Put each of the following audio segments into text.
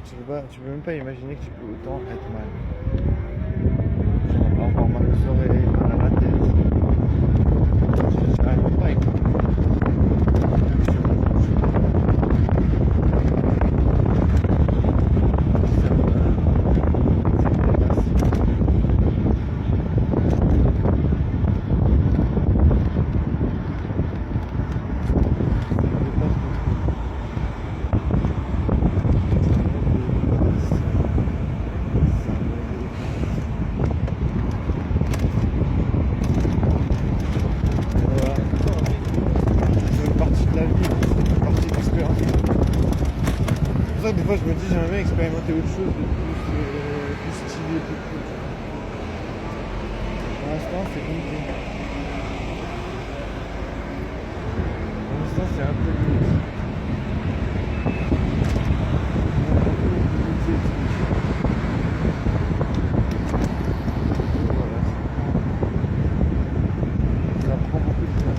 Tu peux même pas imaginer que tu peux autant être mal. Genre avoir mal aux oreilles, mal à la tête. J'arrive même pas à écouter. Des fois je me dis j'aimerais bien expérimenter autre chose de plus stylé, plus cool. Pour l'instant c'est limité. Pour l'instant c'est un peu limité. Voilà. Ça prend beaucoup de temps.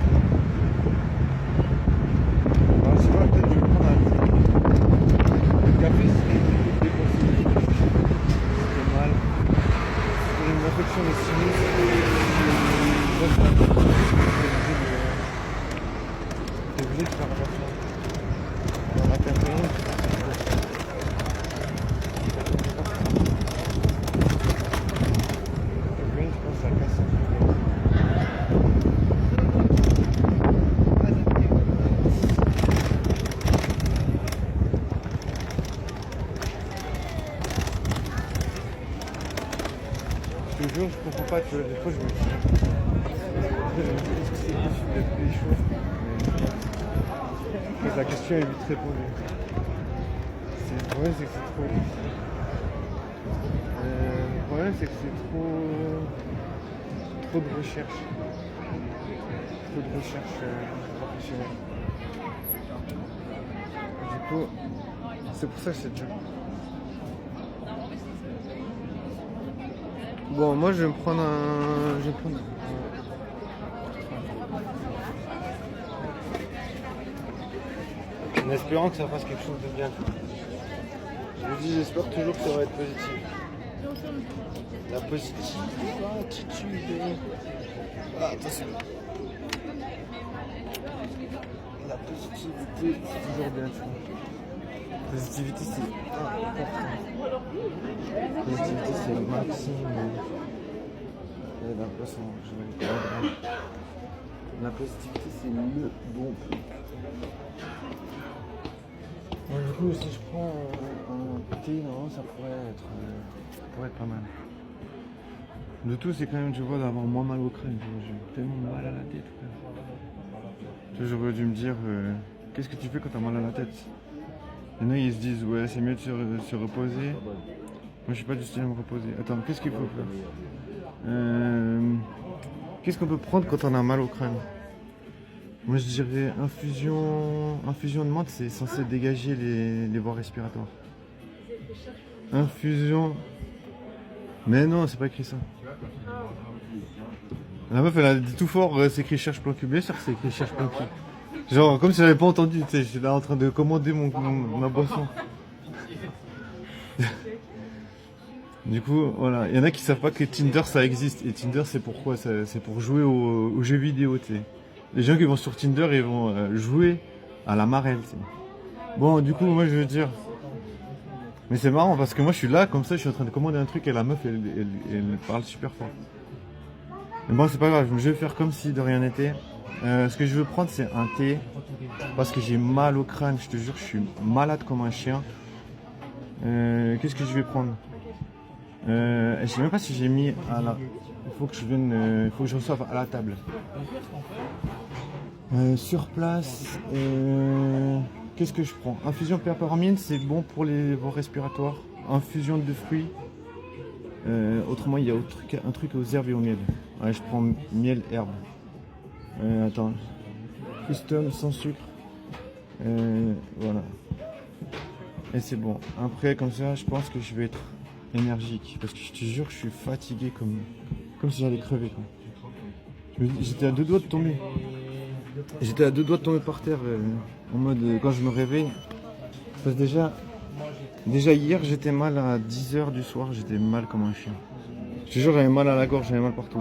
Alors, je sais pas, peut-être je vais prendre un café, c'est déconseillé. C'est mal. J'ai une infection des sinus. T'es obligé de faire attention. Dans la caféine, je pense que ça casse un peu. Je te jure, je comprends pas, tu vois, des fois je me dis est-ce que c'est possible d'être des choses mais la question est vite répondue. Le problème c'est que c'est trop difficile. Le problème c'est que c'est trop de recherche. Trop de recherche professionnelle. Du coup, c'est pour ça que c'est dur. Bon, moi je vais me prendre un. En espérant que ça fasse quelque chose de bien. Je me dis, j'espère toujours que ça va être positif. La positivité. Ah, attention. La positivité, c'est toujours bien, tu vois. La positivité, c'est important. La positivité, c'est le maximum. J'ai l'impression que je vais le prendre. La positivité, c'est le bon truc. Bon, du coup, si je prends un thé, non, ça pourrait être pas mal. Le tout, c'est quand même, tu vois, d'avoir moins mal au crâne. J'ai tellement mal à la tête. Tu vois, j'aurais dû me dire, qu'est-ce que tu fais quand t'as mal à la tête? Il y en a, ils se disent, ouais, c'est mieux de se reposer. Moi, je suis pas du style à me reposer. Attends, qu'est-ce qu'il faut faire? Qu'est-ce qu'on peut prendre quand on a mal au crâne? Moi je dirais infusion de menthe, c'est censé dégager les voies respiratoires. Infusion. Mais non, c'est pas écrit ça. La meuf elle a dit tout fort, c'est écrit cherche plan cul. Bien sûr que c'est écrit cherche plan cul. Genre comme si j'avais pas entendu, tu sais, j'étais là en train de commander ma boisson. Du coup, voilà, il y en a qui savent pas que Tinder ça existe. Et Tinder c'est pourquoi? C'est pour jouer aux jeux vidéo, tu sais. Les gens qui vont sur Tinder, ils vont jouer à la marelle. T'sais. Bon, du coup, moi, je veux dire... Mais c'est marrant, parce que moi, je suis là, comme ça, je suis en train de commander un truc, et la meuf, elle parle super fort. Mais bon, c'est pas grave, je vais faire comme si de rien n'était. Ce que je veux prendre, c'est un thé, parce que j'ai mal au crâne, je te jure, je suis malade comme un chien. Qu'est-ce que je vais prendre? Je sais même pas si j'ai mis à la... Il faut que je reçoive à la table. Sur place, qu'est-ce que je prends? Infusion peppermint, c'est bon pour les voies respiratoires. Infusion de fruits. Autrement, il y a un truc aux herbes et au miel. Ouais, je prends miel, herbe. Attends. Custom sans sucre. Voilà. Et c'est bon. Après, comme ça, je pense que je vais être énergique. Parce que je te jure, je suis fatigué comme si j'allais crever. J'étais à deux doigts de tomber. J'étais à deux doigts de tomber par terre en mode quand je me réveille. Parce que déjà, Déjà hier, j'étais mal à 10h du soir, j'étais mal comme un chien. Je te jure, j'avais mal à la gorge, j'avais mal partout.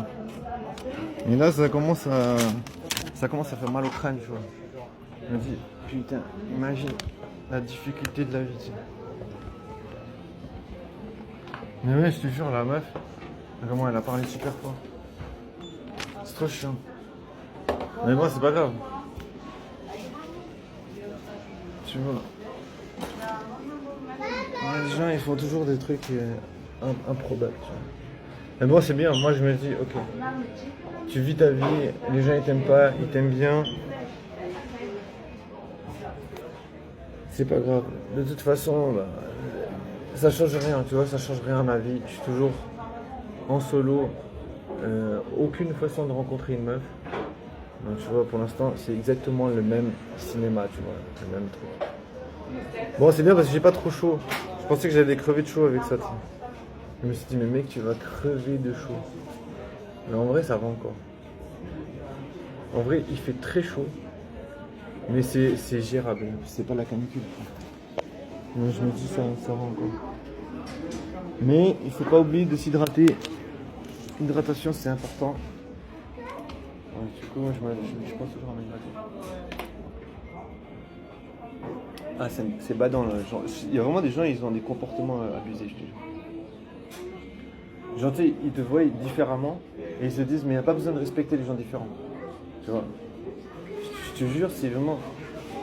Et là, ça commence à faire mal au crâne, tu vois. Je me dis, putain, imagine la difficulté de la vie, tu sais. Mais ouais, je te jure, la meuf, comment elle a parlé super fort. C'est trop chiant. Mais bon, c'est pas grave. Tu vois. Les gens, ils font toujours des trucs improbables, tu vois. Mais bon, c'est bien. Moi, je me dis, ok, tu vis ta vie, les gens, ils t'aiment pas, ils t'aiment bien. C'est pas grave. De toute façon, bah, ça change rien, tu vois, ça change rien à ma vie. Je suis toujours en solo. Aucune façon de rencontrer une meuf. Donc, tu vois, pour l'instant, c'est exactement le même cinéma, tu vois, le même truc. Bon, c'est bien parce que j'ai pas trop chaud. Je pensais que j'allais crever de chaud avec ça, tu sais. Je me suis dit, mais mec, tu vas crever de chaud. Mais en vrai, ça va encore. En vrai, il fait très chaud. Mais c'est gérable. C'est pas la canicule. Donc, je me dis, ça va encore. Mais il faut pas oublier de s'hydrater. L'hydratation, c'est important. Ouais, du coup, moi, je pense toujours à m'hydrater. Ah, c'est badant là. Genre, il y a vraiment des gens, ils ont des comportements abusés, je te jure. Genre, tu sais, ils te voient différemment et ils se disent, mais il n'y a pas besoin de respecter les gens différents. Tu vois. Je te jure, c'est vraiment.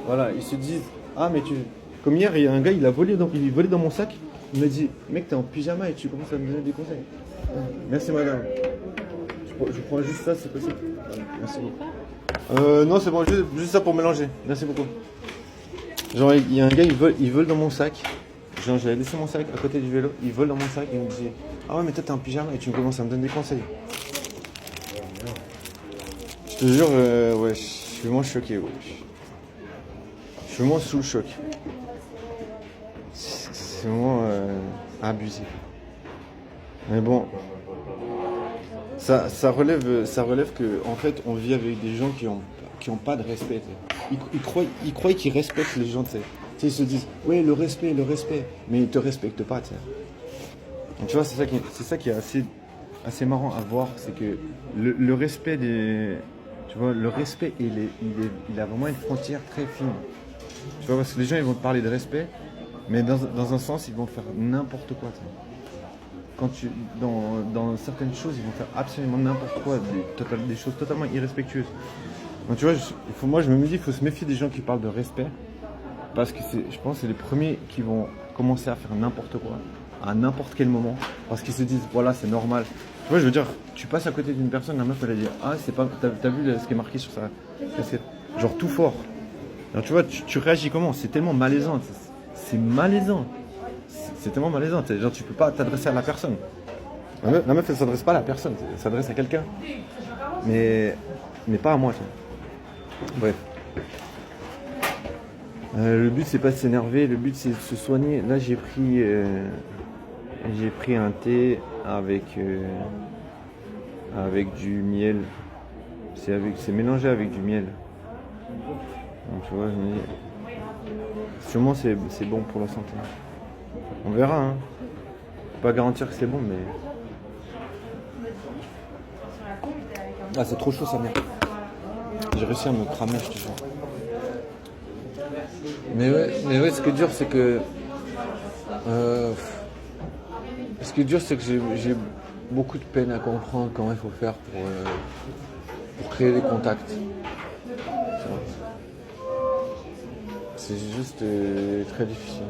Voilà, ils se disent, ah, mais tu. Comme hier, il y a un gars, il volait dans mon sac. Il m'a dit, mec, t'es en pyjama et tu commences à me donner des conseils. Merci, madame. Je prends juste ça, c'est possible. Merci beaucoup. Non, c'est bon, juste ça pour mélanger. Merci beaucoup. Genre, il y a un gars, il vole dans mon sac. Genre, j'avais laissé mon sac à côté du vélo. Il vole dans mon sac et il me dit, ah ouais, mais toi, t'es en pyjama et tu me commences à me donner des conseils. Je te jure, ouais, je suis vraiment choqué, ouais. Je suis vraiment sous le choc. C'est vraiment abusé. Mais bon, ça relève que en fait on vit avec des gens qui ont pas de respect. Ils croient qu'ils respectent les gens, tu sais. Tu sais, ils se disent ouais le respect, mais ils te respectent pas, tu sais. Donc, tu vois, c'est ça qui est assez marrant à voir, c'est que le respect tu vois, le respect il a vraiment une frontière très fine. Tu vois, parce que les gens ils vont te parler de respect, mais dans un sens ils vont faire n'importe quoi, tu sais. Dans certaines choses, ils vont faire absolument n'importe quoi, des choses totalement irrespectueuses. Donc tu vois, moi je me dis, il faut se méfier des gens qui parlent de respect, parce que je pense que c'est les premiers qui vont commencer à faire n'importe quoi, à n'importe quel moment, parce qu'ils se disent, voilà, c'est normal. Tu vois, je veux dire, tu passes à côté d'une personne, la meuf elle a dit, ah, c'est pas, t'as vu ce qui est marqué sur sa casquette, genre tout fort. Alors tu vois, tu réagis comment? C'est tellement malaisant, c'est malaisant. C'est tellement malaisant, genre tu peux pas t'adresser à la personne. La meuf elle s'adresse pas à la personne, elle s'adresse à quelqu'un. Mais pas à moi, tu vois. Bref. Le but c'est pas de s'énerver, le but c'est de se soigner. Là j'ai pris un thé avec du miel. C'est mélangé avec du miel. Donc tu vois, je me dis, sûrement c'est bon pour la santé. On verra, hein. Pas garantir que c'est bon, mais. Ah, c'est trop chaud, sa mère. J'ai réussi à me cramer, je te jure. Mais ouais, ce qui est dur, c'est que. Ce qui est dur, c'est que j'ai beaucoup de peine à comprendre comment il faut faire pour créer des contacts. C'est juste très difficile.